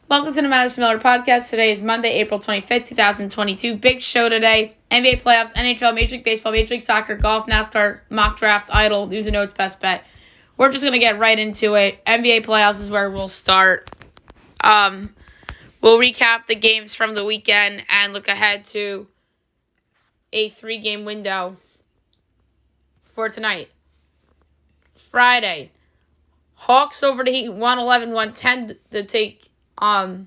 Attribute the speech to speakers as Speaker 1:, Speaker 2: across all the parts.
Speaker 1: Welcome to the Madison Miller Podcast. Today is Monday, April 25th, 2022. Big show today. NBA playoffs, NHL, Major League Baseball, Major League Soccer, golf, NASCAR, mock draft, idle, news and notes, best bet. We're just going to get right into it. NBA playoffs is where we'll start. We'll recap the games from the weekend and look ahead to a 3-game window for tonight. Friday, Hawks over the Heat, 111-110 to take a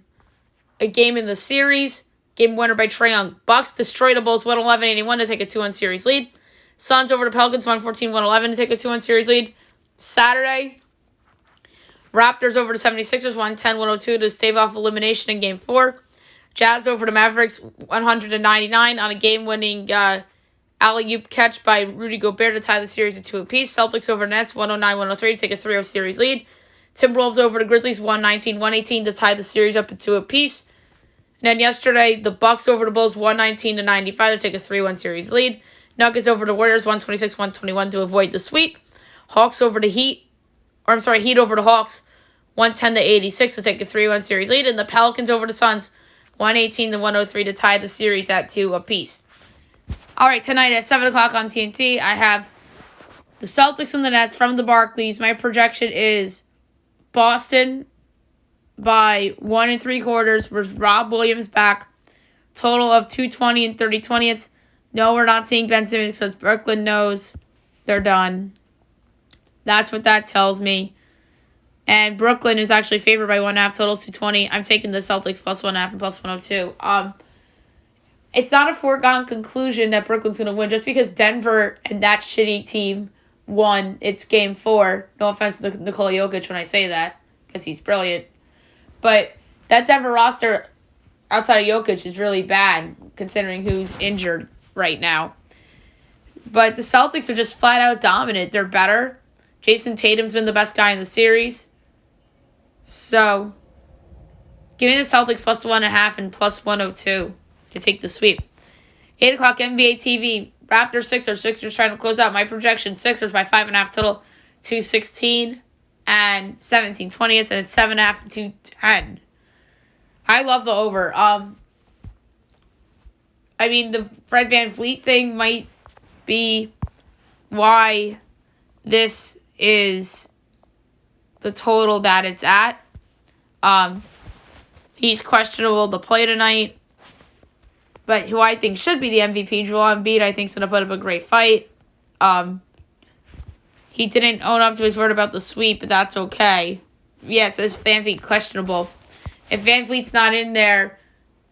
Speaker 1: game in the series. Game winner by Trae Young. Bucks destroy the Bulls 111-81 to take a 2-1 series lead. Suns over the Pelicans 114-111 to take a 2-1 series lead. Saturday, Raptors over the 76ers 110-102 to stave off elimination in Game 4. Jazz over the Mavericks 199 on a game-winning alley-oop catch by Rudy Gobert to tie the series at 2 apiece. Celtics over Nets 109-103 to take a 3-0 series lead. Timberwolves over the Grizzlies 119-118 to tie the series up at 2 apiece. And then yesterday, the Bucks over the Bulls 119-95 to take a 3-1 series lead. Nuggets over the Warriors 126-121 to avoid the sweep. Heat over the Hawks 110-86 to take a 3-1 series lead. And the Pelicans over the Suns 118-103 to tie the series at 2 apiece. All right, tonight at 7 o'clock on TNT, I have the Celtics and the Nets from the Barclays. My projection is Boston by 1 3/4 with Rob Williams back. Total of 220 and 30/20. No, we're not seeing Ben Simmons because Brooklyn knows they're done. That's what that tells me. And Brooklyn is actually favored by 1.5, totals 220. I'm taking the Celtics plus 1.5 and plus 102. It's not a foregone conclusion that Brooklyn's going to win just because Denver and that shitty team won. It's Game 4. No offense to Nikola Jokic when I say that, because he's brilliant. But that Denver roster outside of Jokic is really bad, considering who's injured right now. But the Celtics are just flat out dominant. They're better. Jason Tatum's been the best guy in the series. So, give me the Celtics plus 1.5 and plus 102 to take the sweep. 8 o'clock NBA TV. Raptors, Sixers. Sixers trying to close out. My projection, Sixers by 5.5 total. 216 and 17/20. And it's 7.5 and 210. I love the over. The Fred VanVleet thing might be why this is the total that it's at. He's questionable to play tonight. But who I think should be the MVP, Joel Embiid, I think is going to put up a great fight. He didn't own up to his word about the sweep, but that's okay. Yeah, so it's VanVleet questionable. If VanVleet's not in there,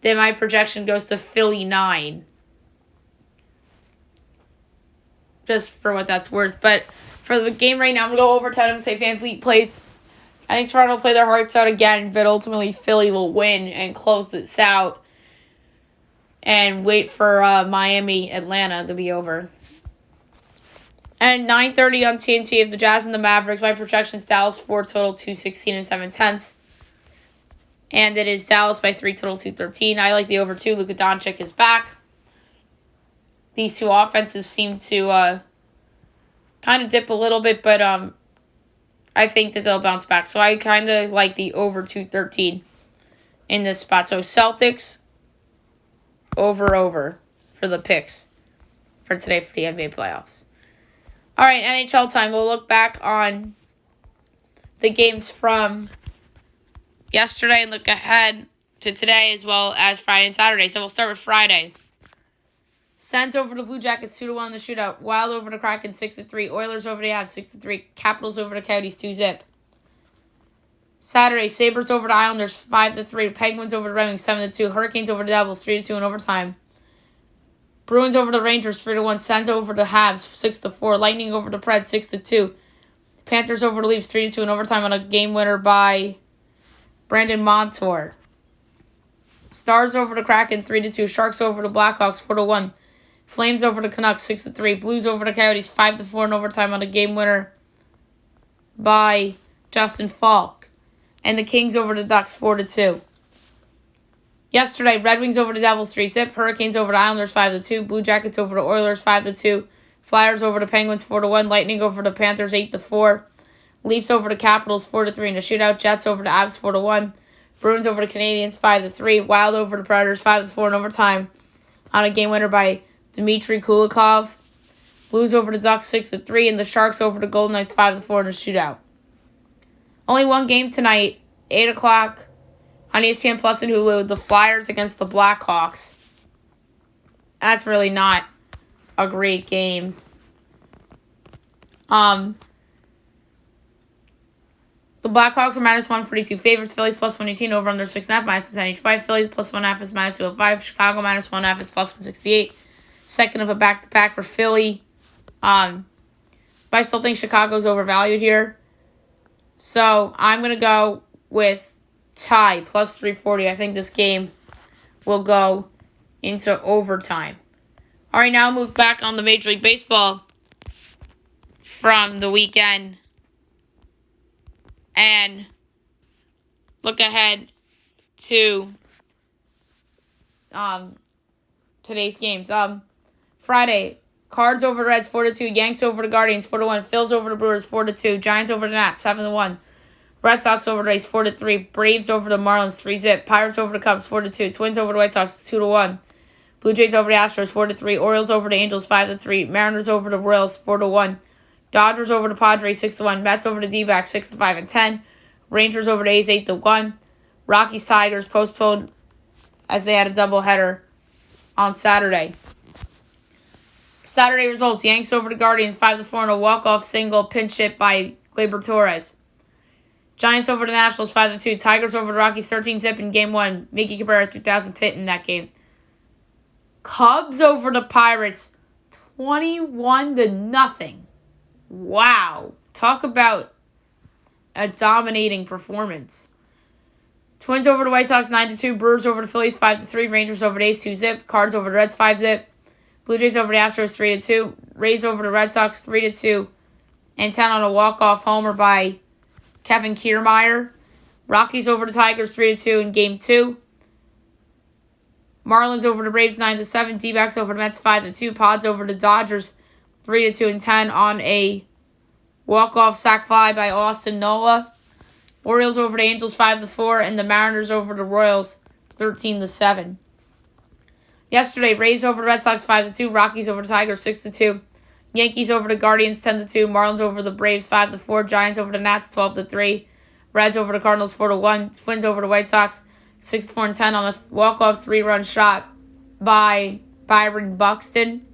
Speaker 1: then my projection goes to Philly 9. Just for what that's worth. But for the game right now, I'm going to go overtime and say VanVleet plays. I think Toronto will play their hearts out again, but ultimately Philly will win and close this out. And wait for Miami, Atlanta to be over. And 9:30 on TNT of the Jazz and the Mavericks. My projection is Dallas 4 total 216 and 7/10. And it is Dallas by 3 total 213. I like the over 2. Luka Doncic is back. These two offenses seem to kind of dip a little bit, but I think that they'll bounce back. So I kind of like the over 213 in this spot. So Celtics over for the picks for today for the NBA playoffs. All right, NHL time. We'll look back on the games from yesterday and look ahead to today as well as Friday and Saturday. So we'll start with Friday. Sens over the Blue Jackets 2-1 in the shootout. Wild over the Kraken 6-3. Oilers over the Avs 6-3. Capitals over the Coyotes 2-0. Saturday, Sabres over the Islanders 5-3. Penguins over the Red Wings 7-2. Hurricanes over the Devils 3-2 in overtime. Bruins over the Rangers 3-1. Sens over the Habs 6-4. Lightning over the Preds 6-2. Panthers over the Leafs 3-2 in overtime on a game winner by Brandon Montour. Stars over the Kraken 3-2. Sharks over the Blackhawks 4-1. Flames over the Canucks 6-3. Blues over the Coyotes 5-4 in overtime on a game winner by Justin Falk. And the Kings over the Ducks 4-2. Yesterday, Red Wings over the Devils 3-0. Hurricanes over the Islanders 5-2. Blue Jackets over the Oilers 5-2. Flyers over the Penguins 4-1. Lightning over the Panthers 8-4. Leafs over the Capitals 4-3 in a shootout. Jets over the Avs 4-1. Bruins over the Canadiens 5-3. Wild over the Predators 5-4 in overtime on a game winner by Dmitry Kulikov. Blues over the Ducks 6-3, and the Sharks over the Golden Knights 5-4 in a shootout. Only one game tonight, 8 o'clock on ESPN Plus and Hulu. The Flyers against the Blackhawks. That's really not a great game. The Blackhawks are minus 142 favorites. Phillies plus 118 over under 6.5 minus 185. Phillies plus 1.5 is minus 205. Chicago minus 1.5 is plus 168. Second of a back-to-back for Philly. But I still think Chicago's overvalued here. So I'm going to go with tie plus 340. I think this game will go into overtime. All right, now move back on the Major League Baseball from the weekend and look ahead to today's games. Friday, Cards over the Reds 4-2, Yanks over the Guardians 4-1, Phils over the Brewers 4-2, Giants over the Nats 7-1, Red Sox over the Rays 4-3, Braves over the Marlins 3-0, Pirates over the Cubs 4-2, Twins over the White Sox 2-1, Blue Jays over the Astros 4-3, Orioles over the Angels 5-3, Mariners over the Royals 4-1, Dodgers over the Padres 6-1, Mets over the D-backs 6-5-10, Rangers over the A's 8-1, Rockies Tigers postponed as they had a doubleheader on Saturday. Saturday results: Yanks over the Guardians 5-4 and a walk-off single pinch hit by Gleyber Torres. Giants over the Nationals 5-2. Tigers over the Rockies 13-zip in Game 1. Mickey Cabrera 2,000th hit in that game. Cubs over the Pirates 21-0. Wow. Talk about a dominating performance. Twins over the White Sox 9-2. Brewers over the Phillies 5-3. Rangers over the A's 2-zip. Cards over the Reds 5-zip. Blue Jays over the Astros 3-2. Rays over the Red Sox 3-2. And 10 on a walk-off homer by Kevin Kiermaier. Rockies over the Tigers 3-2 in Game 2. Marlins over the Braves 9-7. D-backs over the Mets 5-2. Pods over the Dodgers 3-2 and 10 on a walk-off sac fly by Austin Nola. Orioles over the Angels 5-4. And the Mariners over the Royals 13-7. Yesterday, Rays over the Red Sox 5-2, Rockies over the Tigers 6-2, Yankees over the Guardians 10-2, Marlins over the Braves 5-4, Giants over the Nats 12-3, Reds over the Cardinals 4-1, Twins over the White Sox 6-4 and 10 on a walk-off 3-run shot by Byron Buxton.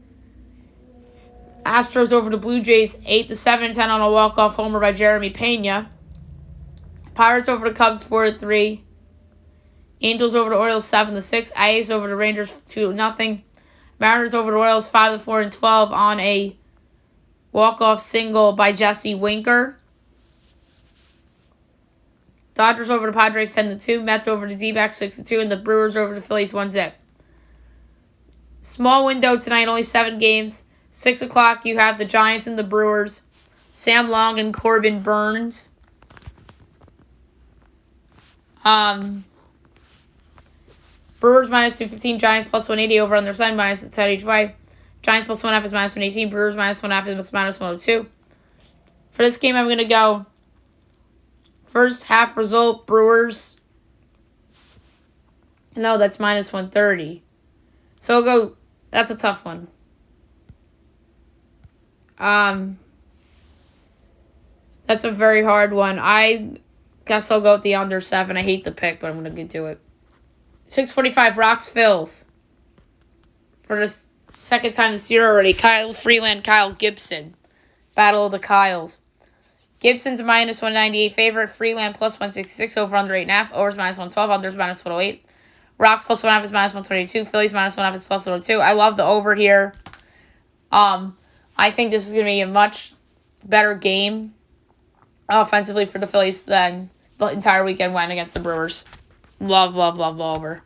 Speaker 1: Astros over the Blue Jays 8-7 and 10 on a walk-off homer by Jeremy Pena. Pirates over the Cubs 4-3. Angels over the Orioles 7-6. A's over the Rangers 2-0. Mariners over the Royals 5-4 and 12 on a walk-off single by Jesse Winker. Dodgers over the Padres 10-2. Mets over the D-backs 6-2. And the Brewers over the Phillies 1-0. Small window tonight, only 7 games. 6 o'clock, you have the Giants and the Brewers. Sam Long and Corbin Burns. Brewers minus 215, Giants plus 180 over on their side, minus 10 each way. Giants plus 1.5 is minus 118, Brewers minus 1.5 is minus 102. For this game, I'm going to go first half result, Brewers. No, that's minus 130. So I'll go, that's a tough one. That's a very hard one. I guess I'll go with the under 7. I hate the pick, but I'm going to do it. 6:45, Rocks Phils. For the second time this year already, Kyle Freeland, Kyle Gibson. Battle of the Kyles. Gibson's a minus 198 favorite. Freeland plus 166 over under 8.5. Overs minus 112. Unders minus 108. Rocks plus 1.5 is minus 122. Phillies minus 1.5 is plus 102. I love the over here. I think this is going to be a much better game offensively for the Phillies than the entire weekend went against the Brewers. Love over.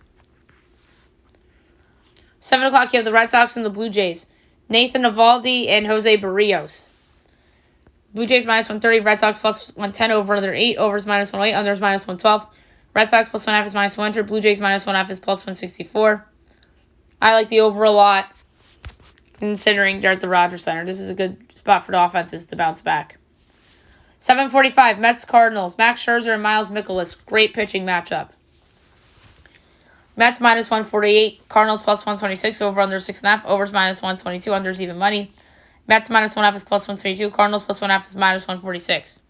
Speaker 1: 7 o'clock, you have the Red Sox and the Blue Jays. Nathan Eovaldi and Jose Barrios. Blue Jays minus 130, Red Sox plus 110 over under 8, overs minus 108, unders minus 112. Red Sox plus 1.5 is minus 100, Blue Jays minus 1.5 is plus 164. I like the over a lot, considering they're at the Rogers Center. This is a good spot for the offenses to bounce back. 7:45, Mets Cardinals. Max Scherzer and Miles Mikolas. Great pitching matchup. Mets minus 148. Cardinals plus 126. Over under 6.5. Overs minus 122. Unders even money. Mets minus 1.5 is plus 122. Cardinals plus 1.5 is minus 146.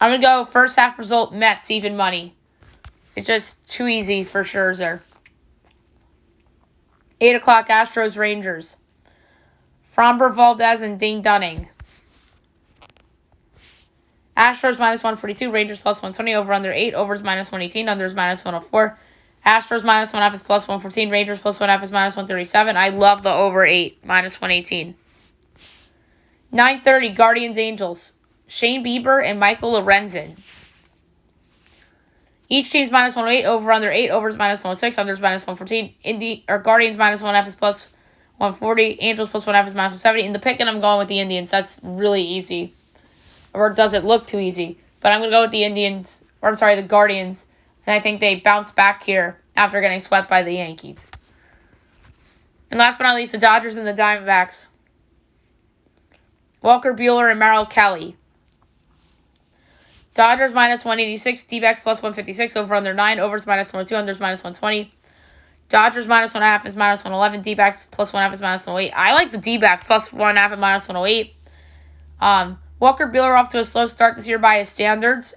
Speaker 1: I'm going to go first half result, Mets, even money. It's just too easy for Scherzer. 8 o'clock, Astros, Rangers. Framber Valdez and Ding Dunning. Astros minus 142, Rangers plus 120, over under 8, overs minus 118, unders minus 104. Astros minus 1.5 is plus 114, Rangers plus 1.5 is minus 137. I love the over 8, minus 118. 9:30, Guardians, Angels. Shane Bieber and Michael Lorenzen. Each team's minus 108, over under 8, overs minus 106, unders minus 114. Guardians minus 1.5 is plus 140, Angels plus 1.5 is minus 170. In the pick, and I'm going with the Indians. That's really easy. Or does it look too easy? But I'm going to go with the Guardians. And I think they bounce back here after getting swept by the Yankees. And last but not least, the Dodgers and the Diamondbacks. Walker Buehler and Merrill Kelly. Dodgers minus 186, D-backs plus 156, over under 9, overs minus 102, unders minus 120. Dodgers minus 1.5 is minus 111, D-backs plus 1.5 is minus 108. I like the D-backs plus 1.5 and minus 108. Walker Buehler off to a slow start this year by his standards.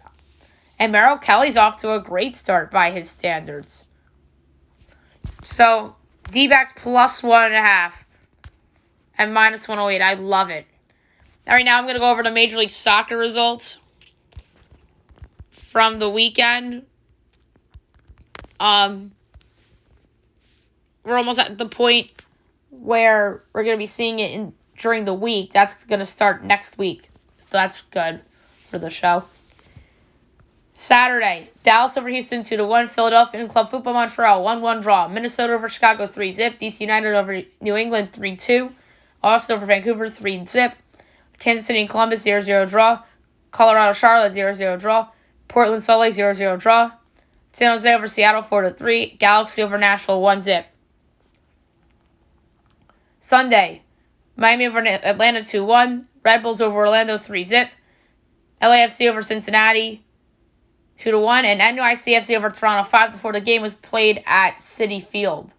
Speaker 1: And Merrill Kelly's off to a great start by his standards. So, D-backs plus 1.5 and minus 108. I love it. All right, now I'm going to go over the Major League Soccer results from the weekend. We're almost at the point where we're going to be seeing it during the week. That's going to start next week. So that's good for the show. Saturday, Dallas over Houston 2-1. Philadelphia and Club Football Montreal 1-1 draw. Minnesota over Chicago 3-0. DC United over New England 3-2. Austin over Vancouver 3-0. Kansas City and Columbus 0-0 draw. Colorado Charlotte 0-0 draw. Portland Salt Lake 0-0 draw. San Jose over Seattle 4-3. Galaxy over Nashville 1-0. Sunday, Miami over Atlanta 2-1. Red Bulls over Orlando 3-0. LAFC over Cincinnati 2-1. And NYCFC over Toronto 5-4. The game was played at Citi Field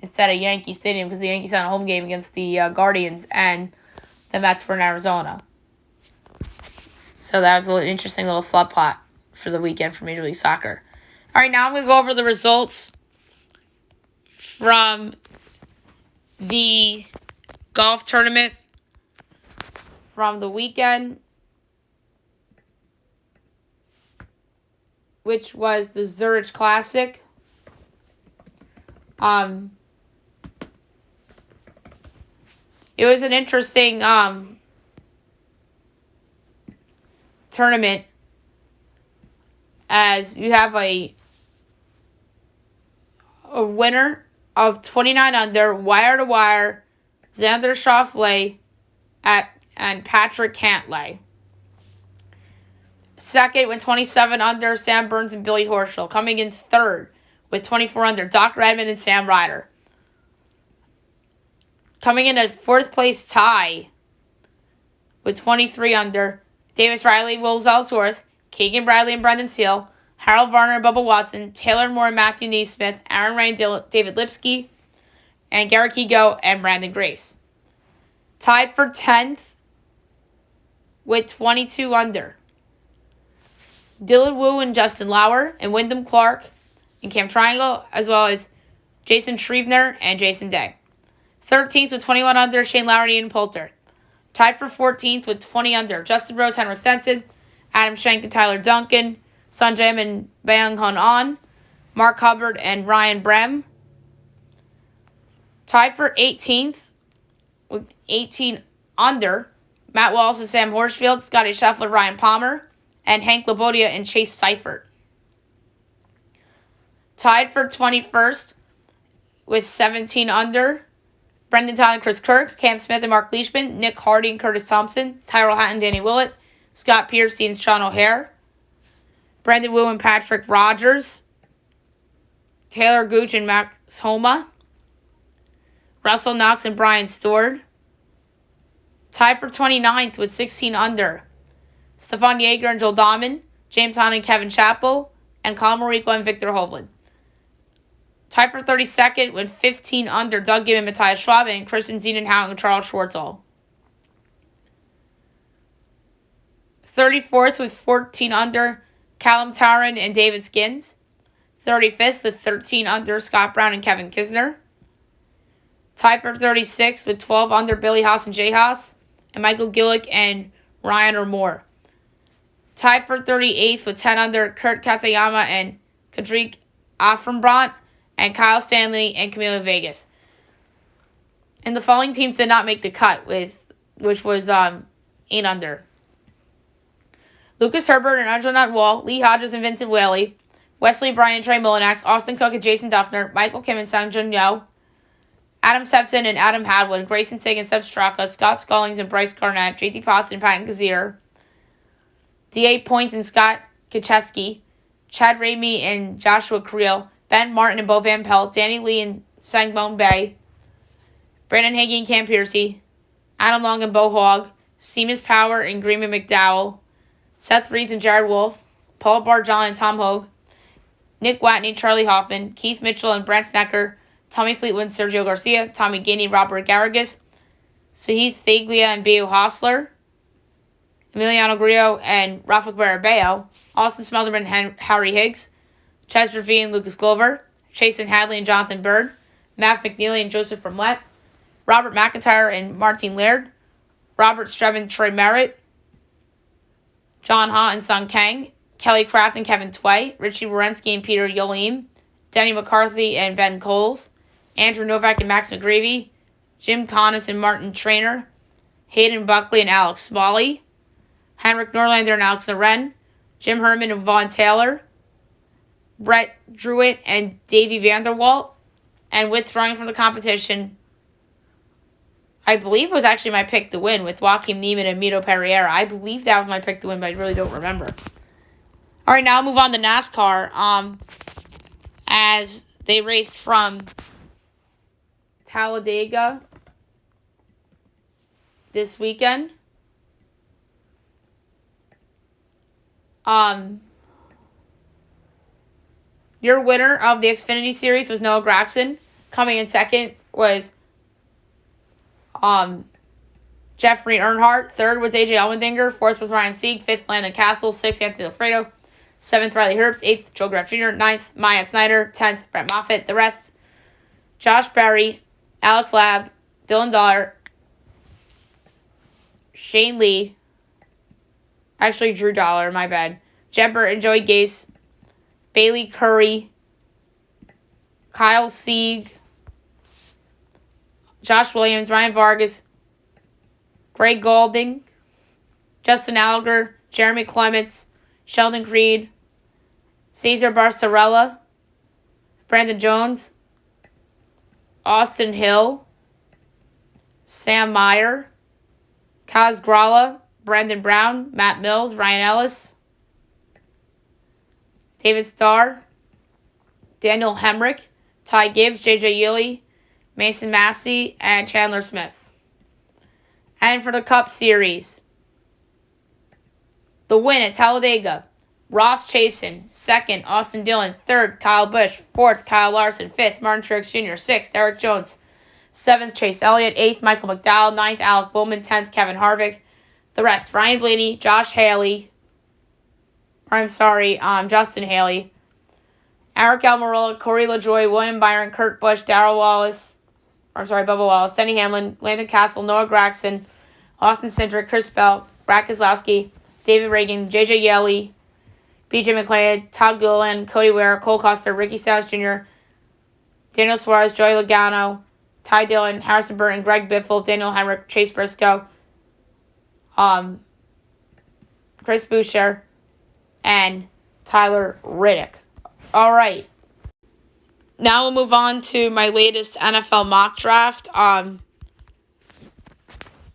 Speaker 1: instead of Yankee Stadium because the Yankees had a home game against the Guardians and the Mets were in Arizona. So that was an interesting little subplot for the weekend for Major League Soccer. All right, now I'm going to go over the results from the golf tournament from the weekend, which was the Zurich Classic. It was an interesting tournament, as you have a winner of 29 under, wire-to-wire, Xander Schauffele and Patrick Cantlay. Second with 27 under, Sam Burns and Billy Horschel. Coming in third with 24 under, Doc Redmond and Sam Ryder. Coming in a fourth place tie with 23 under, Davis Riley, Will Zalatoris, Keegan Bradley and Brendan Seal, Harold Varner and Bubba Watson, Taylor Moore and Matthew Neesmith, Aaron Ray and David Lipsky, and Garrett Higo and Brandon Grace. Tied for 10th with 22 under, Dylan Wu and Justin Lauer, and Wyndham Clark and Cam Triangle, as well as Jason Shrievener and Jason Day. 13th with 21 under, Shane Lowry and Poulter. Tied for 14th with 20 under, Justin Rose, Henrik Stenson, Adam Schenk and Tyler Duncan, Sanjay and Bang Hun An, Mark Hubbard and Ryan Brem. Tied for 18th with 18 under, Matt Wallace and Sam Horsfield, Scotty Scheffler, Ryan Palmer, and Hank Labodia and Chase Seifert. Tied for 21st with 17 under, Brendan Todd and Chris Kirk, Cam Smith and Mark Leishman, Nick Hardy and Curtis Thompson, Tyrell Hatton, Danny Willett, Scott Piercy and Sean O'Hare, Brandon Wu and Patrick Rogers, Taylor Gooch and Max Homa, Russell Knox and Brian Stord. Tied for 29th with 16 under, Stefan Yeager and Joel Dahman, James Hahn and Kevin Chappell, and Colin Marico and Victor Hovland. Tied for 32nd with 15 under, Doug Gibb and Matthias Schwab, and Christian Ziedenhout and Charles Schwartzel. 34th with 14 under, Callum Tarrant and David Skins. 35th with 13 under, Scott Brown and Kevin Kisner. Tied for 36th with 12 under, Billy Haas and Jay Haas, and Michael Gillick and Ryan or Moore. Tied for 38th with 10 under, Kurt Katayama and Kadrik Affenbrandt, and Kyle Stanley and Camilo Vegas. And the following teams did not make the cut, which was 8 under. Lucas Herbert and Angel Nutwall, Lee Hodges and Vincent Whaley, Wesley Bryan and Trey Mullinax, Austin Cook and Jason Duffner, Michael Kim and Sang Jun Yo, Adam Sepson and Adam Hadwin, Grayson Sig and Seb Straka, Scott Scollings and Bryce Garnett, JT Potts and Patton Kazir, D.A. Points and Scott Kacheski, Chad Ramey and Joshua Creel, Ben Martin and Bo Van Pelt, Danny Lee and Sangbone Bay, Brandon Hagee and Cam Piercy, Adam Long and Bo Hogg, Seamus Power and Greenman McDowell, Seth Reeds and Jared Wolf, Paul Barjon and Tom Hogue, Nick Watney and Charlie Hoffman, Keith Mitchell and Brent Snecker, Tommy Fleetwood and Sergio Garcia, Tommy Gainey, Robert Garrigus, Sahith Thaglia and Bio Hostler, Emiliano Grillo and Rafa Barabeo, Austin Smelderman and Harry Higgs, Chester V and Lucas Glover, Chasen Hadley and Jonathan Bird, Matt McNeely and Joseph Brumlett, Robert McIntyre and Martin Laird, Robert Strevin, Troy Merritt, John Ha and Sung Kang, Kelly Kraft and Kevin Tway, Richie Wierenski and Peter Yolim, Denny McCarthy and Ben Coles, Andrew Novak and Max McGreevy, Jim Connis and Martin Trainer, Hayden Buckley and Alex Smalley, Henrik Norlander and Alex Loren, Jim Herman and Vaughn Taylor, Brett Druitt and Davey Vanderwalt, and withdrawing from the competition, I believe it was actually my pick to win with Joaquim Neiman and Mito Pereira. I believe that was my pick to win, but I really don't remember. All right, now I'll move on to NASCAR. As they raced from Talladega this weekend. Your winner of the Xfinity Series was Noah Gragson. Coming in second was Jeffrey Earnhardt. Third was AJ Allmendinger. Fourth was Ryan Sieg. Fifth, Landon Castle. Sixth, Anthony Alfredo. Seventh, Riley Herbst. Eighth, Joe Graf Jr. Ninth, Myatt Snyder. 10th, Brett Moffitt. The rest, Josh Berry, Alex Labb, Dylan Dollar, Shane Lee. Actually, Drew Dollar, my bad. Jeb Burton, Joey Gase, Bailey Curry, Kyle Sieg, Josh Williams, Ryan Vargas, Greg Golding, Justin Allgaier, Jeremy Clements, Sheldon Creed, Cesar Barcarella, Brandon Jones, Austin Hill, Sam Meyer, Kaz Gralla, Brendan Brown, Matt Mills, Ryan Ellis, David Starr, Daniel Hemrick, Ty Gibbs, J.J. Yilley, Mason Massey, and Chandler Smith. And for the Cup Series, the win at Talladega, Ross Chasen. Second, Austin Dillon. Third, Kyle Busch. Fourth, Kyle Larson. Fifth, Martin Truex Jr. Sixth, Eric Jones. Seventh, Chase Elliott. Eighth, Michael McDowell. Ninth, Alec Bowman. 10th, Kevin Harvick. The rest, Ryan Blaney, Justin Haley, Eric Almirola, Corey LaJoie, William Byron, Kurt Busch, Bubba Wallace, Denny Hamlin, Landon Castle, Noah Gragson, Austin Cindric, Chris Bell, Brad Keselowski, David Reagan, J.J. Yeley, B.J. McLeod, Todd Gilliland, Cody Ware, Cole Custer, Ricky Stenhouse Jr., Daniel Suarez, Joey Logano, Ty Dillon, Harrison Burton, Greg Biffle, Daniel Hemrick, Chase Briscoe, Chris Buescher, and Tyler Riddick. All right. Now we'll move on to my latest NFL mock draft.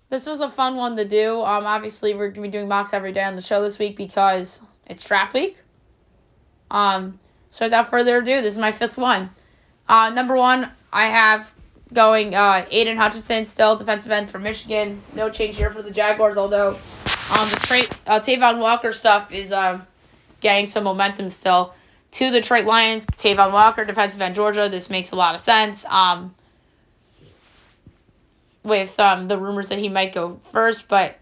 Speaker 1: This was a fun one to do. Obviously, we're going to be doing mocks every day on the show this week because it's draft week. So without further ado, this is my fifth one. Number one, I have going Aiden Hutchinson, still defensive end from Michigan. No change here for the Jaguars, although the Tavon Walker stuff is getting some momentum still. 2 Detroit Lions, Tavon Walker, defensive end Georgia. This makes a lot of sense. With the rumors that he might go first, but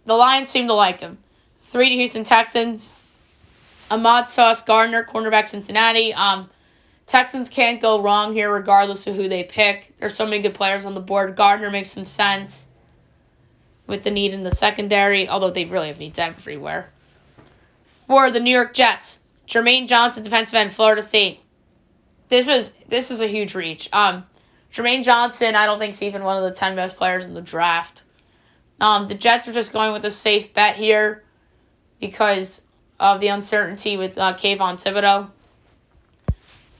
Speaker 1: the Lions seem to like him. 3 to Houston Texans, Ahmad Sauce Gardner, cornerback Cincinnati. Texans can't go wrong here regardless of who they pick. There's so many good players on the board. Gardner makes some sense with the need in the secondary, although they really have needs everywhere. For the New York Jets, Jermaine Johnson, defensive end, Florida State. This is a huge reach. Jermaine Johnson, I don't think is even one of the 10 best players in the draft. The Jets are just going with a safe bet here because of the uncertainty with Kayvon Thibodeau.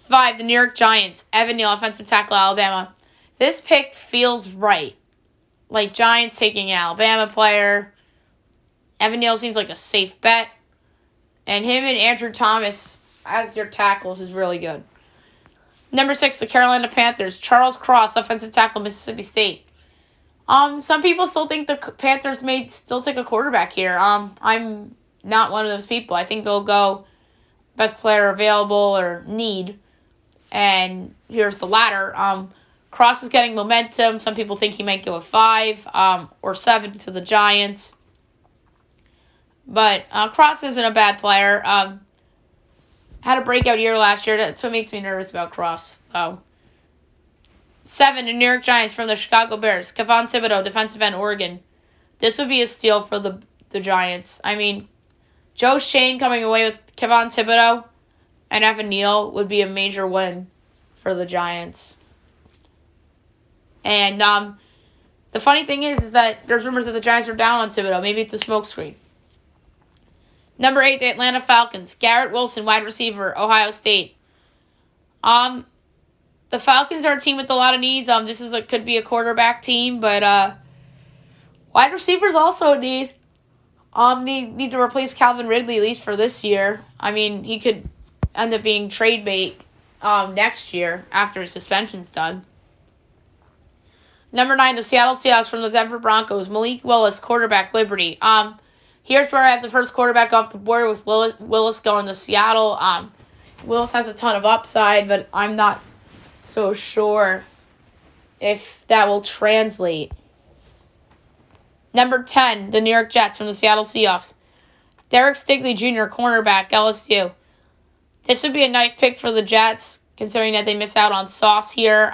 Speaker 1: 5, the New York Giants, Evan Neal, offensive tackle, Alabama. This pick feels right. Like Giants taking an Alabama player. Evan Neal seems like a safe bet. And him and Andrew Thomas as your tackles is really good. Number 6, the Carolina Panthers, Charles Cross, offensive tackle, Mississippi State. Some people still think the Panthers may still take a quarterback here. I'm not one of those people. I think they'll go best player available or need. And here's the latter. Cross is getting momentum. Some people think he might go a 5 or 7 to the Giants. But Cross isn't a bad player. Had a breakout year last year. That's what makes me nervous about Cross, though. 7, the New York Giants from the Chicago Bears. Kayvon Thibodeau, defensive end, Oregon. This would be a steal for the Giants. I mean, Joe Shane coming away with Kayvon Thibodeau and Evan Neal would be a major win for the Giants. And the funny thing is that there's rumors that the Giants are down on Thibodeau. Maybe it's a smokescreen. Number 8, the Atlanta Falcons. Garrett Wilson, wide receiver, Ohio State. The Falcons are a team with a lot of needs. This could be a quarterback team, but wide receivers also need. They need to replace Calvin Ridley at least for this year. I mean, he could end up being trade bait next year after his suspension's done. Number 9, the Seattle Seahawks from the Denver Broncos. Malik Willis, quarterback, Liberty. Here's where I have the first quarterback off the board with Willis going to Seattle. Willis has a ton of upside, but I'm not so sure if that will translate. Number 10, the New York Jets from the Seattle Seahawks. Derek Stingley Jr., cornerback, LSU. This would be a nice pick for the Jets, considering that they miss out on Sauce here.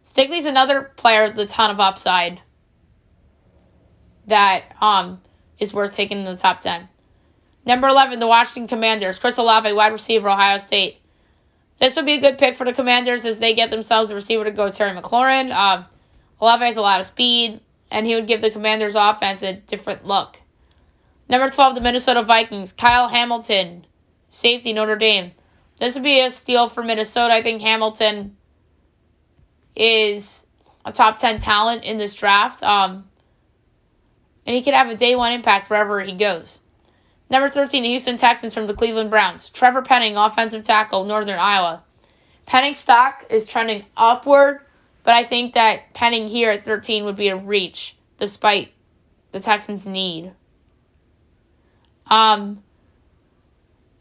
Speaker 1: Stingley's another player with a ton of upside that is worth taking in the top 10. Number 11, the Washington Commanders. Chris Olave, wide receiver, Ohio State. This would be a good pick for the Commanders as they get themselves a receiver to go with Terry McLaurin. Olave has a lot of speed, and he would give the Commanders' offense a different look. Number 12, the Minnesota Vikings. Kyle Hamilton, safety, Notre Dame. This would be a steal for Minnesota. I think Hamilton is a top 10 talent in this draft. And he could have a day one impact wherever he goes. Number 13, the Houston Texans from the Cleveland Browns. Trevor Penning, offensive tackle, Northern Iowa. Penning's stock is trending upward, but I think that Penning here at 13 would be a reach, despite the Texans' need. The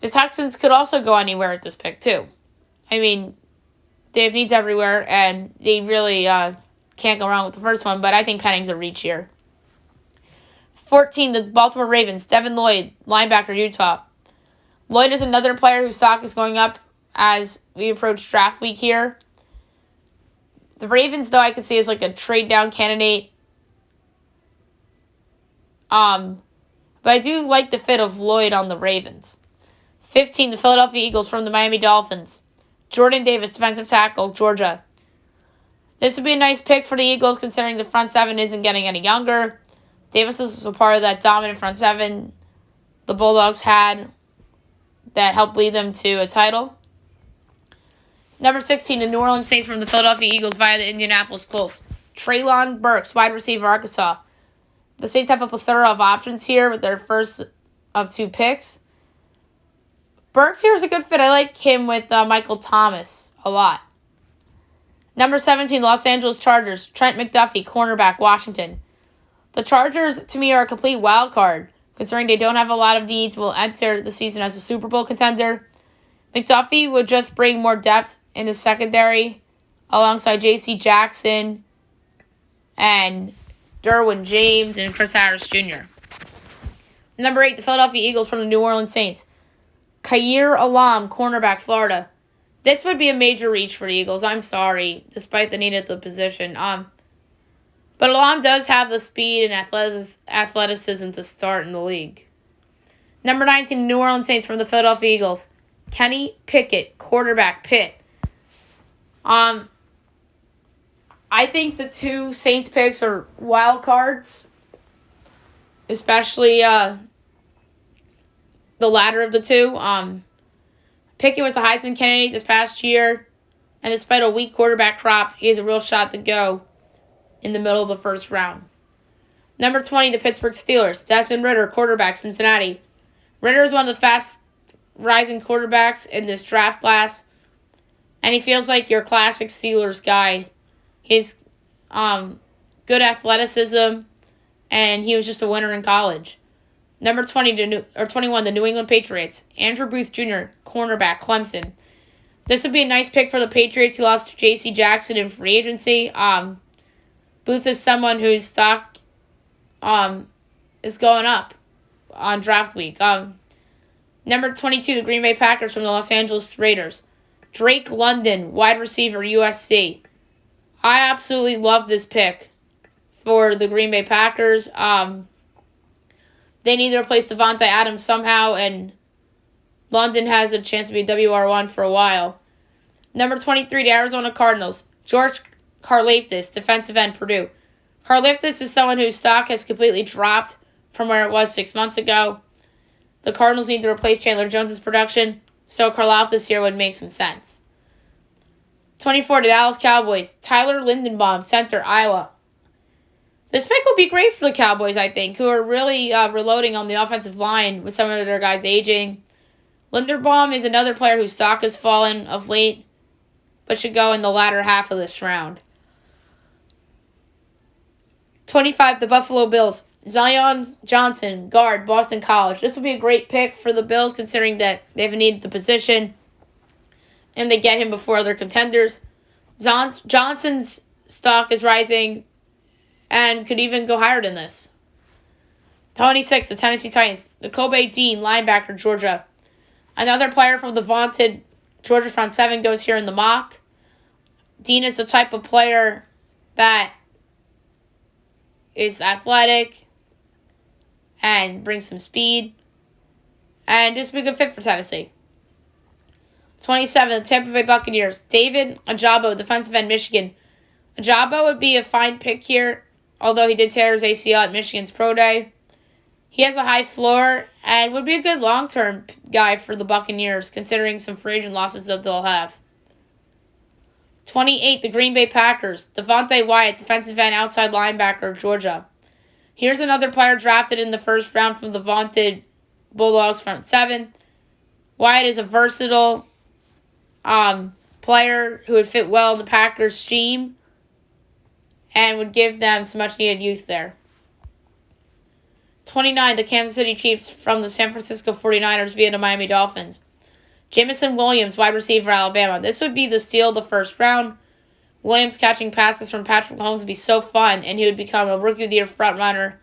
Speaker 1: Texans could also go anywhere at this pick, too. I mean, they have needs everywhere, and they really can't go wrong with the first one, but I think Penning's a reach here. 14, the Baltimore Ravens. Devin Lloyd, linebacker, Utah. Lloyd is another player whose stock is going up as we approach draft week here. The Ravens, though, I could see as like a trade-down candidate. But I do like the fit of Lloyd on the Ravens. 15, the Philadelphia Eagles from the Miami Dolphins. Jordan Davis, defensive tackle, Georgia. This would be a nice pick for the Eagles considering the front seven isn't getting any younger. Davis was a part of that dominant front seven the Bulldogs had that helped lead them to a title. Number 16, the New Orleans Saints from the Philadelphia Eagles via the Indianapolis Colts. Treylon Burks, wide receiver, Arkansas. The Saints have a plethora of options here with their first of 2 picks. Burks here is a good fit. I like him with Michael Thomas a lot. Number 17, Los Angeles Chargers. Trent McDuffie, cornerback, Washington. The Chargers, to me, are a complete wild card. considering they don't have a lot of needs, will enter the season as a Super Bowl contender. McDuffie would just bring more depth in the secondary alongside J.C. Jackson and Derwin James and Chris Harris Jr. Number 8, the Philadelphia Eagles from the New Orleans Saints. Khair Alam, cornerback, Florida. This would be a major reach for the Eagles. I'm sorry, despite the need at the position. But Alam does have the speed and athleticism to start in the league. Number 19, New Orleans Saints from the Philadelphia Eagles. Kenny Pickett, quarterback, Pitt. I think the two Saints picks are wild cards, especially the latter of the two. Pickett was a Heisman candidate this past year, and despite a weak quarterback crop, he has a real shot to go in the middle of the first round. Number 20, the Pittsburgh Steelers. Desmond Ridder, quarterback, Cincinnati. Ridder is one of the fast rising quarterbacks in this draft class, and he feels like your classic Steelers guy. He's good athleticism, and he was just a winner in college. Number 21, the New England Patriots. Andrew Booth Jr., cornerback, Clemson. This would be a nice pick for the Patriots, who lost to J.C. Jackson in free agency. Booth is someone whose stock is going up on draft week. Number 22, the Green Bay Packers from the Los Angeles Raiders. Drake London, wide receiver, USC. I absolutely love this pick for the Green Bay Packers. They need to replace Devontae Adams somehow, and London has a chance to be WR1 for a while. Number 23, the Arizona Cardinals. George Karlaftis, defensive end, Purdue. Karlaftis is someone whose stock has completely dropped from where it was 6 months ago. The Cardinals need to replace Chandler Jones' production, so Karlaftis here would make some sense. 24, the Dallas Cowboys. Tyler Lindenbaum, center, Iowa. This pick would be great for the Cowboys, I think, who are really reloading on the offensive line with some of their guys aging. Lindenbaum is another player whose stock has fallen of late, but should go in the latter half of this round. 25, the Buffalo Bills. Zion Johnson, guard, Boston College. This would be a great pick for the Bills, considering that they haven't needed the position, and they get him before other contenders. Johnson's stock is rising and could even go higher than this. 26, the Tennessee Titans. The Kobe Dean, linebacker, Georgia. Another player from the vaunted Georgia front seven goes here in the mock. Dean is the type of player that is athletic and brings some speed, and this would be a good fit for Tennessee. 27, the Tampa Bay Buccaneers. David Ajabo, defensive end, Michigan. Ajabo would be a fine pick here, although he did tear his ACL at Michigan's Pro Day. He has a high floor and would be a good long-term guy for the Buccaneers, considering some free agent losses that they'll have. 28, the Green Bay Packers. Devontae Wyatt, defensive end, outside linebacker, Georgia. Here's another player drafted in the first round from the vaunted Bulldogs front seven. Wyatt is a versatile player who would fit well in the Packers' scheme and would give them some much-needed youth there. 29, the Kansas City Chiefs from the San Francisco 49ers via the Miami Dolphins. Jamison Williams, wide receiver, Alabama. This would be the steal of the first round. Williams catching passes from Patrick Mahomes would be so fun, and he would become a Rookie of the Year frontrunner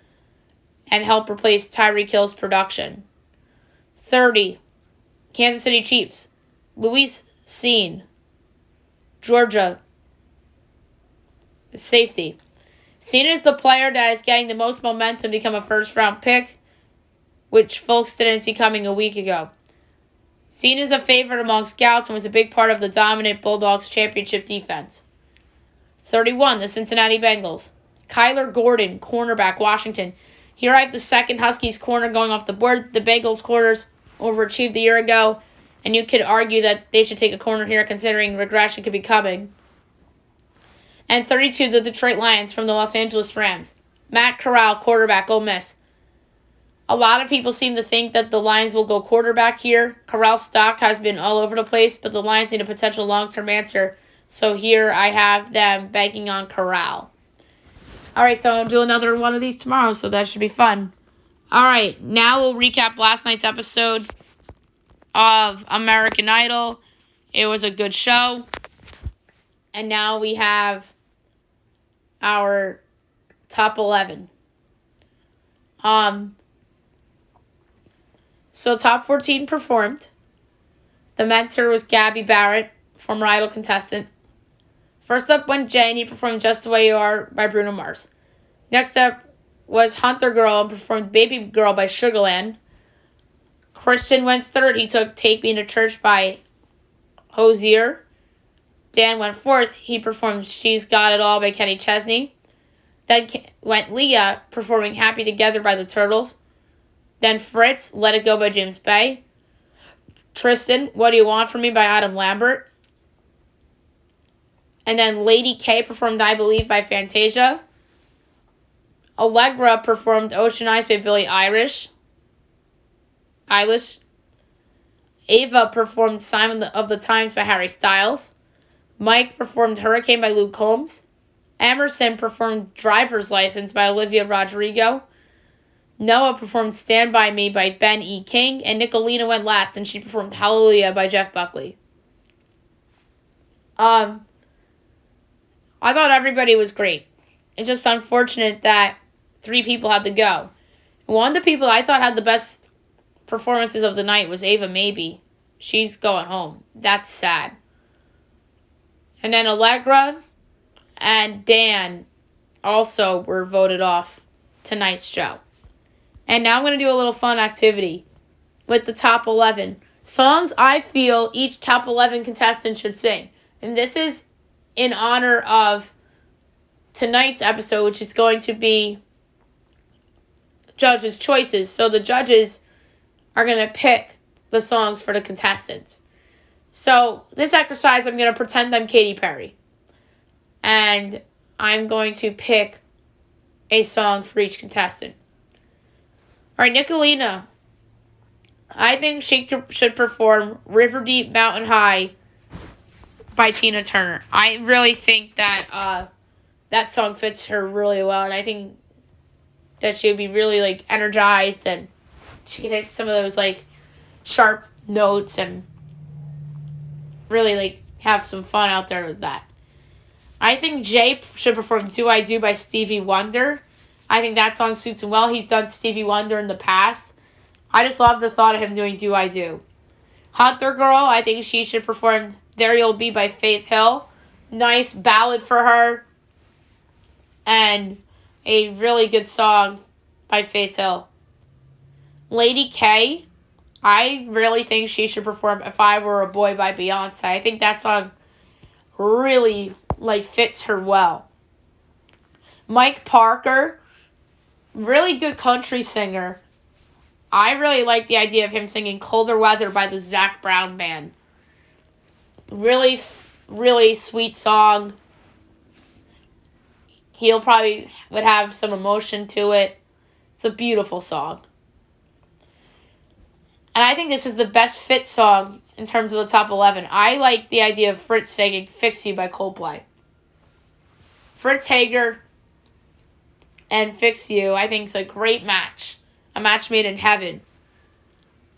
Speaker 1: and help replace Tyreek Hill's production. 30, Kansas City Chiefs. Luis Cine, Georgia, safety. Cine is the player that is getting the most momentum to become a first-round pick, which folks didn't see coming a week ago. Cine is a favorite among scouts and was a big part of the dominant Bulldogs championship defense. 31, the Cincinnati Bengals. Kyler Gordon, cornerback, Washington. Here I have the second Huskies corner going off the board. The Bengals corners overachieved a year ago, and you could argue that they should take a corner here considering regression could be coming. And 32, the Detroit Lions from the Los Angeles Rams. Matt Corral, quarterback, Ole Miss. A lot of people seem to think that the Lions will go quarterback here. Corral's stock has been all over the place, but the Lions need a potential long-term answer. So here I have them banking on Corral. All right, so I'll do another one of these tomorrow, so that should be fun. All right, now we'll recap last night's episode of American Idol. It was a good show. And now we have our top 11. So top 14 performed. The mentor was Gabby Barrett, former Idol contestant. First up went Jay, and he performed Just the Way You Are by Bruno Mars. Next up was Hunter Girl and performed Baby Girl by Sugarland. Christian went third. He took Take Me to Church by Hozier. Dan went fourth. He performed She's Got It All by Kenny Chesney. Then went Leah, performing Happy Together by the Turtles. Then Fritz, Let It Go by James Bay. Tristan, What Do You Want From Me by Adam Lambert. And then Lady K performed I Believe by Fantasia. Allegra performed Ocean Eyes by Billie Eilish. Ava performed Sign of the Times by Harry Styles. Mike performed Hurricane by Luke Combs. Emerson performed Driver's License by Olivia Rodrigo. Noah performed Stand By Me by Ben E. King. And Nicolina went last, and she performed Hallelujah by Jeff Buckley. I thought everybody was great. It's just unfortunate that 3 people had to go. One of the people I thought had the best performances of the night was Ava Maybe. She's going home. That's sad. And then Allegra and Dan also were voted off tonight's show. And now I'm going to do a little fun activity with the top 11 songs I feel each top 11 contestant should sing. And this is in honor of tonight's episode, which is going to be judges' choices. So the judges are going to pick the songs for the contestants. So this exercise, I'm going to pretend I'm Katy Perry. And I'm going to pick a song for each contestant. All right, Nicolina. I think she should perform River Deep, Mountain High by Tina Turner. I really think that that song fits her really well. And I think that she would be really, energized. And she could hit some of those, sharp notes and really, have some fun out there with that. I think Jay should perform Do I Do by Stevie Wonder. I think that song suits him well. He's done Stevie Wonder in the past. I just love the thought of him doing Do I Do. Hunter Girl, I think she should perform There You'll Be by Faith Hill. Nice ballad for her. And a really good song by Faith Hill. Lady K, I really think she should perform If I Were a Boy by Beyonce. I think that song really, fits her well. Mike Parker, really good country singer. I really like the idea of him singing Colder Weather by the Zac Brown Band. Really, really sweet song. He'll probably would have some emotion to it. It's a beautiful song. And I think this is the best fit song in terms of the top 11. I like the idea of Fritz singing Fix You by Coldplay. Fritz Hager and Fix You, I think, is a great match. A match made in heaven.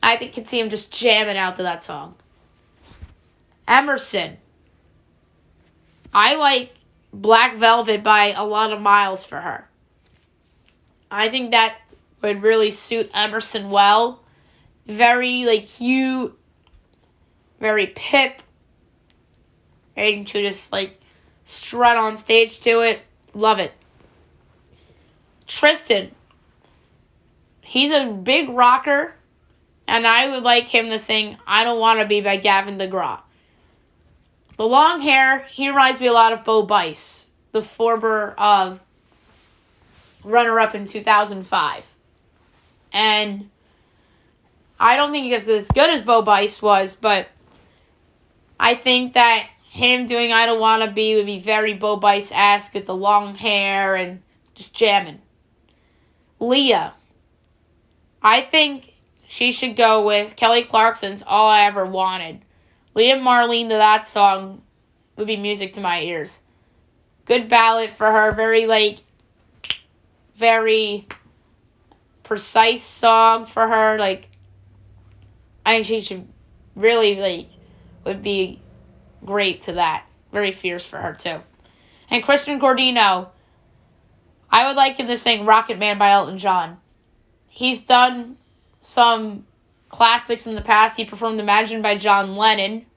Speaker 1: I think you can see him just jamming out to that song. Emerson. I like Black Velvet by A Lot of Miles for her. I think that would really suit Emerson well. Very, cute. Very pip. And to just, strut on stage to it. Love it. Tristan. He's a big rocker. And I would like him to sing I Don't Want to Be by Gavin DeGraw. The long hair, he reminds me a lot of Bo Bice, the former runner-up in 2005. And I don't think he's as good as Bo Bice was, but I think that him doing I Don't Want to Be would be very Bo Bice-esque with the long hair and just jamming. Leah. I think she should go with Kelly Clarkson's All I Ever Wanted. Leah Marlene to that song would be music to my ears. Good ballad for her. Very precise song for her. Like, I think she should really, would be great to that. Very fierce for her, too. And Christian Gordino, I would like him to sing Rocket Man by Elton John. He's done some classics in the past. He performed Imagine by John Lennon,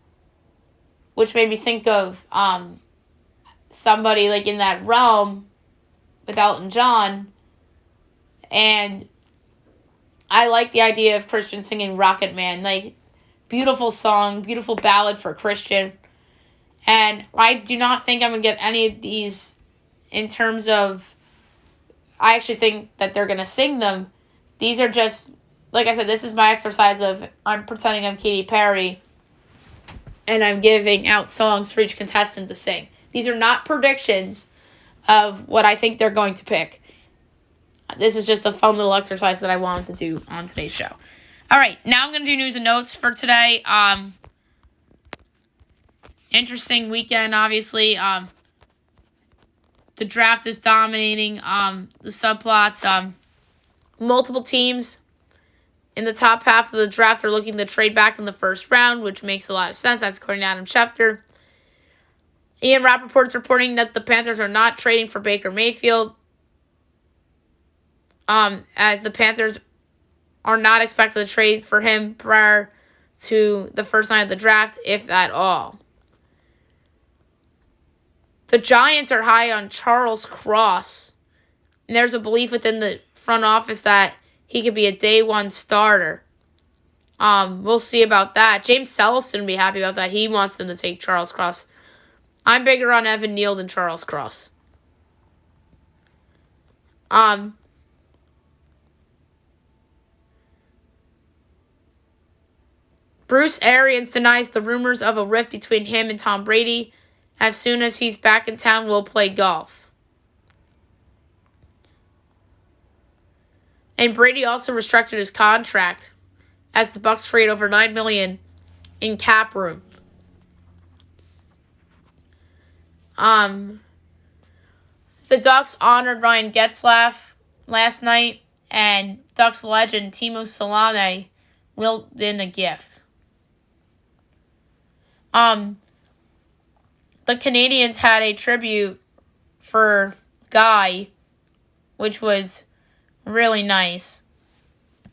Speaker 1: which made me think of somebody in that realm with Elton John. And I like the idea of Christian singing Rocket Man. Beautiful song, beautiful ballad for Christian. And I do not think I'm going to get any of these in terms of, I actually think that they're going to sing them. These are just, like I said, this is my exercise of, I'm pretending I'm Katy Perry, and I'm giving out songs for each contestant to sing. These are not predictions of what I think they're going to pick. This is just a fun little exercise that I wanted to do on today's show. All right, now I'm going to do news and notes for today. Interesting weekend, obviously. The draft is dominating the subplots. Multiple teams in the top half of the draft are looking to trade back in the first round, which makes a lot of sense. That's according to Untitled Chapter. Ian Rappaport's reporting that the Panthers are not trading for Baker Mayfield, as the Panthers are not expected to trade for him prior to the first night of the draft, if at all. The Giants are high on Charles Cross, and there's a belief within the front office that he could be a day one starter. We'll see about that. James Selliston would be happy about that. He wants them to take Charles Cross. I'm bigger on Evan Neal than Charles Cross. Bruce Arians denies the rumors of a rift between him and Tom Brady. As soon as he's back in town, we'll play golf. And Brady also restricted his contract as the Bucs trade over $9 million in cap room. The Ducks honored Ryan Getzlaf last night, and Ducks legend Timo Solane wheeled in a gift. The Canadians had a tribute for Guy, which was really nice.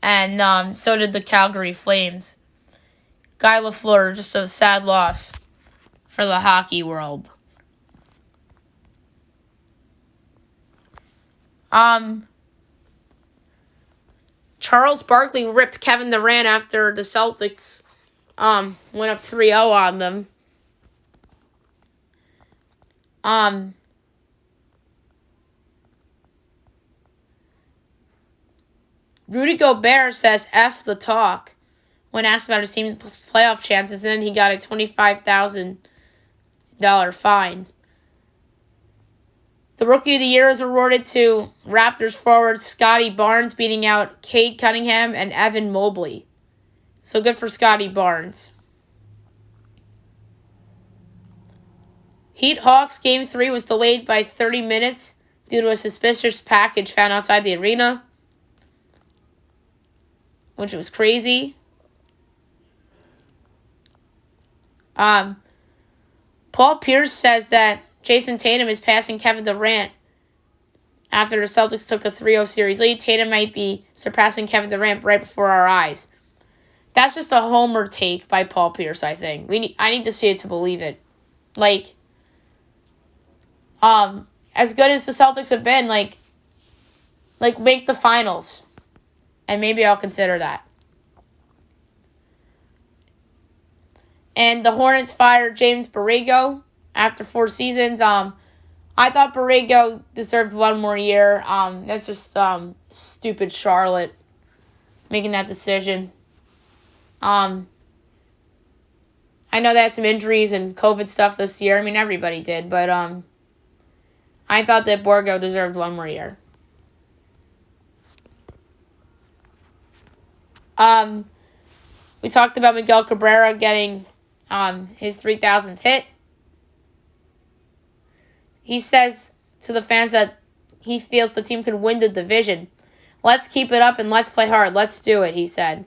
Speaker 1: And so did the Calgary Flames. Guy Lafleur, just a sad loss for the hockey world. Charles Barkley ripped Kevin Durant after the Celtics went up 3-0 on them. Rudy Gobert says F the talk when asked about his team's playoff chances, and then he got a $25,000 fine. The Rookie of the Year is awarded to Raptors forward Scotty Barnes, beating out Cade Cunningham and Evan Mobley. So good for Scotty Barnes. Heat Hawks Game 3 was delayed by 30 minutes due to a suspicious package found outside the arena, which was crazy. Paul Pierce says that Jason Tatum is passing Kevin Durant after the Celtics took a 3-0 series lead. Tatum might be surpassing Kevin Durant right before our eyes. That's just a homer take by Paul Pierce, I think. I need to see it to believe it. As good as the Celtics have been, make the finals. And maybe I'll consider that. And the Hornets fired James Borrego after 4 seasons. I thought Borrego deserved one more year. That's just stupid Charlotte making that decision. I know they had some injuries and COVID stuff this year. I mean, everybody did. But I thought that Borrego deserved one more year. We talked about Miguel Cabrera getting his 3,000th hit. He says to the fans that he feels the team can win the division. Let's keep it up and let's play hard. Let's do it, he said.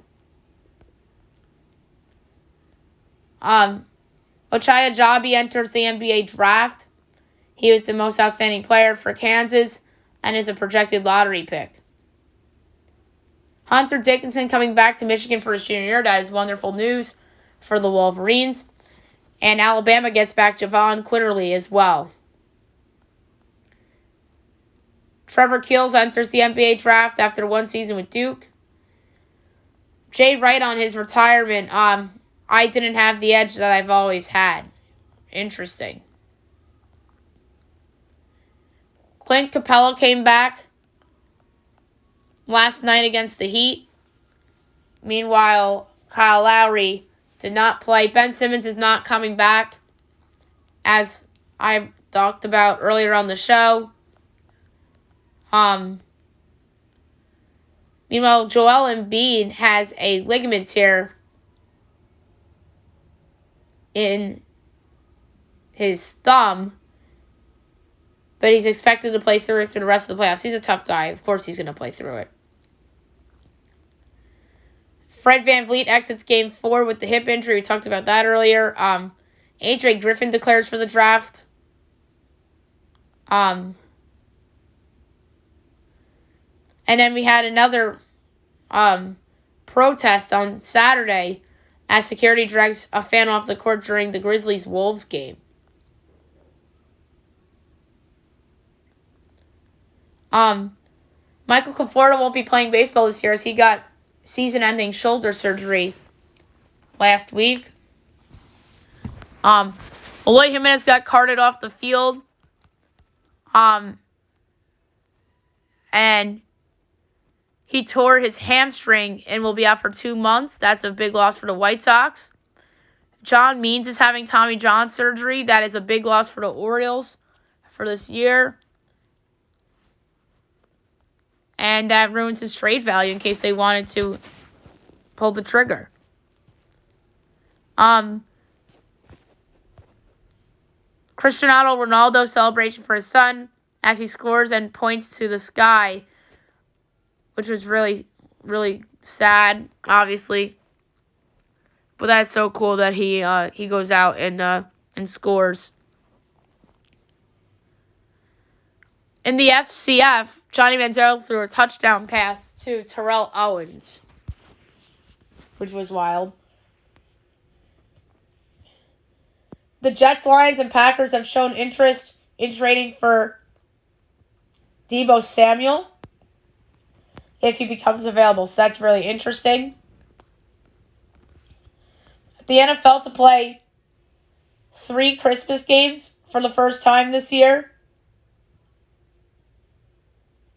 Speaker 1: Ochai Ajabi enters the NBA draft. He was the most outstanding player for Kansas and is a projected lottery pick. Hunter Dickinson coming back to Michigan for his junior year. That is wonderful news for the Wolverines. And Alabama gets back Javon Quinterly as well. Trevor Keels enters the NBA draft after one season with Duke. Jay Wright on his retirement. I didn't have the edge that I've always had. Interesting. Clint Capella came back last night against the Heat. Meanwhile, Kyle Lowry did not play. Ben Simmons is not coming back, as I talked about earlier on the show. Meanwhile, Joel Embiid has a ligament tear in his thumb, but he's expected to play through it through the rest of the playoffs. He's a tough guy. Of course he's going to play through it. Fred VanVleet exits Game 4 with the hip injury. We talked about that earlier. AJ Griffin declares for the draft. And then we had another protest on Saturday as security drags a fan off the court during the Grizzlies-Wolves game. Michael Conforto won't be playing baseball this year as he got season-ending shoulder surgery last week. Eloy Jimenez got carted off the field. And he tore his hamstring and will be out for 2 months. That's a big loss for the White Sox. John Means is having Tommy John surgery. That is a big loss for the Orioles for this year. And that ruins his trade value in case they wanted to pull the trigger. Cristiano Ronaldo celebration for his son as he scores and points to the sky, which was really, really sad, obviously. But that's so cool that he goes out and scores. In the FCF, Johnny Manziel threw a touchdown pass to Terrell Owens, which was wild. The Jets, Lions, and Packers have shown interest in trading for Deebo Samuel if he becomes available. So that's really interesting. The NFL to play 3 Christmas games for the first time this year,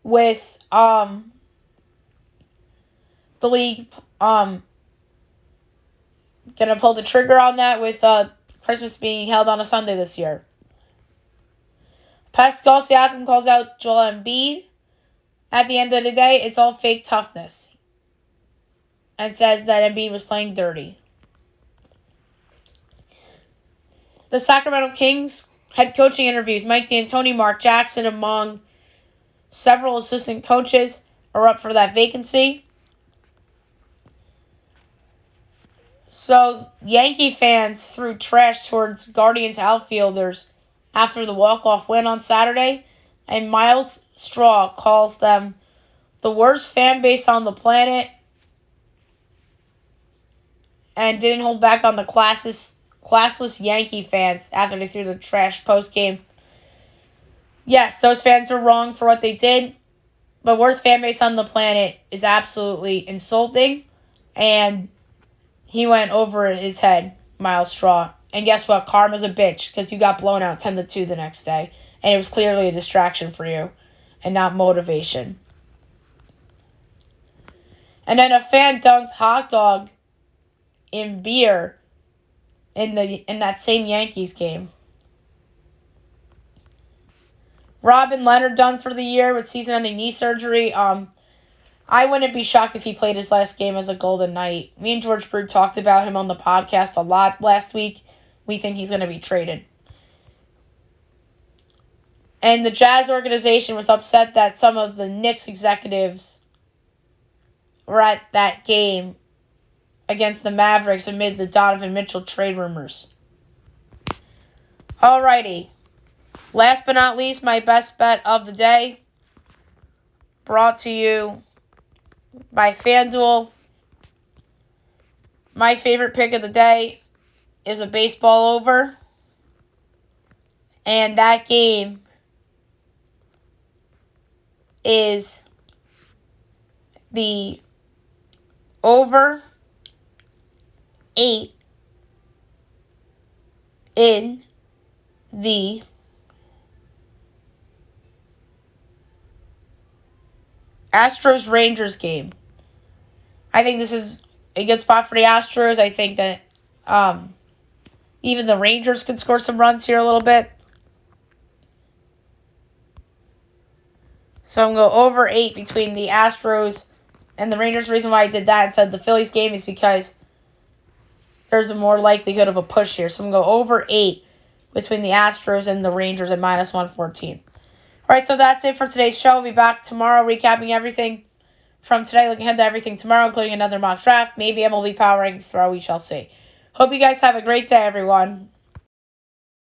Speaker 1: with the league gonna pull the trigger on that with Christmas being held on a Sunday this year. Pascal Siakam calls out Joel Embiid. At the end of the day, it's all fake toughness, and says that Embiid was playing dirty. The Sacramento Kings head coaching interviews. Mike D'Antoni, Mark Jackson, among several assistant coaches, are up for that vacancy. So, Yankee fans threw trash towards Guardians outfielders after the walk-off win on Saturday, and Miles Straw calls them the worst fan base on the planet and didn't hold back on the classless Yankee fans after they threw the trash post-game. Yes, those fans are wrong for what they did, but worst fan base on the planet is absolutely insulting, and he went over his head, Miles Straw. And guess what? Karma's a bitch, because you got blown out 10-2 the next day, and it was clearly a distraction for you and not motivation. And then a fan dunked hot dog in beer in that same Yankees game. Robin Leonard done for the year with season-ending knee surgery. I wouldn't be shocked if he played his last game as a Golden Knight. Me and George Brugge talked about him on the podcast a lot last week. We think he's going to be traded. And the Jazz organization was upset that some of the Knicks executives were at that game against the Mavericks amid the Donovan Mitchell trade rumors. Alrighty. Last but not least, my best bet of the day, brought to you by FanDuel. My favorite pick of the day is a baseball over. And that game is the over 8 in the Astros-Rangers game. I think this is a good spot for the Astros. I think that even the Rangers could score some runs here a little bit. So I'm going to go over 8 between the Astros and the Rangers. The reason why I did that instead of the Phillies game is because there's a more likelihood of a push here. So I'm going to go over 8 between the Astros and the Rangers at minus 114. All right, so that's it for today's show. We'll be back tomorrow recapping everything from today, looking ahead to everything tomorrow, including another mock draft, maybe MLB Power Rankings tomorrow. We shall see. Hope you guys have a great day, everyone.